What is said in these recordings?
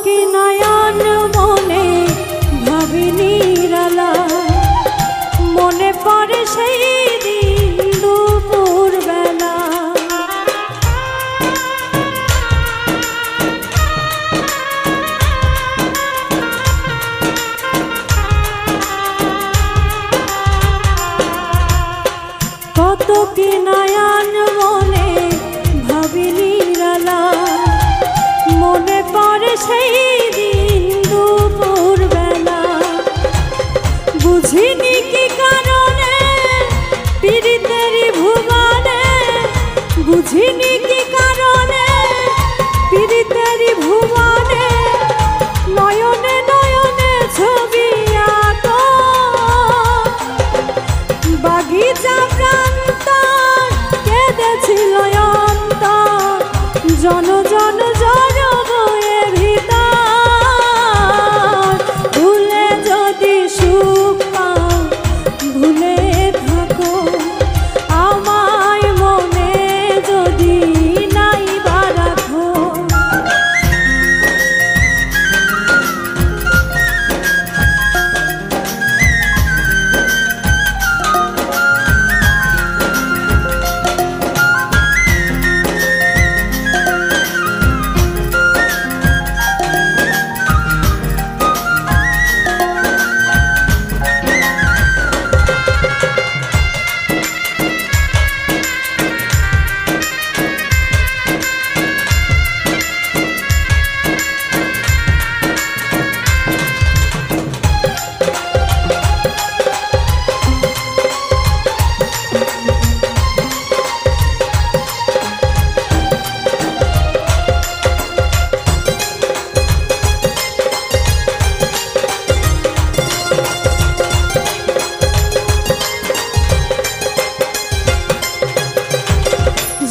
কি নয়ন মনে ভাবি নিরালা, মনে পড়ে সেই দিন দুপুর বেলা। কত কি নয়ন মনে ভাবি নিরালা, মনে পড়ে সেই দিন দুপুর বেলা। বুঝিনি কি কারণে পীড়িতেরি ভুবনে, বুঝিনি কি কারণে পীড়িতেরি ভুবনে, নয়নে নয়নে ছবি আঁকো। বাগিচা প্রান্তর কেঁদেছিল অন্তর, জন জন জন বয়ে ভিতর। ভুলে যদি সুখ পাও ভুলে থাকো, আমায় মনে যদি নাই বা রাখো।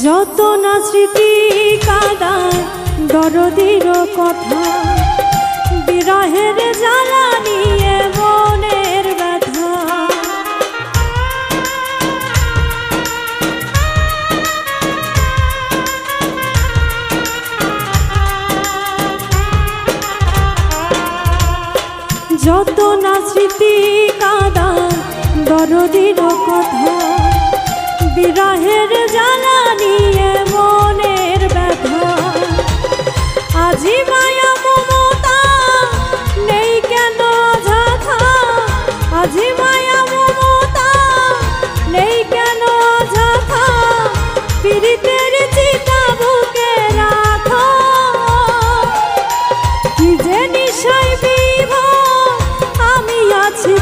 যত না স্মৃতি কাদায় দরদির কথা, বিরহের জ্বালা নিয়ে মনের ব্যথা। যত না স্মৃতি কাদায় দরদির কথা, বিরহের জ্বালা নিয়ে মনের ব্যথা। আজি মায়া মমতা নেই কেন অযথা, আজি মায়া মমতা নেই কেন অযথা। পীড়িতের চিতা বুকে রাখো, কি যে নিশায় বিভোর আমি আছি।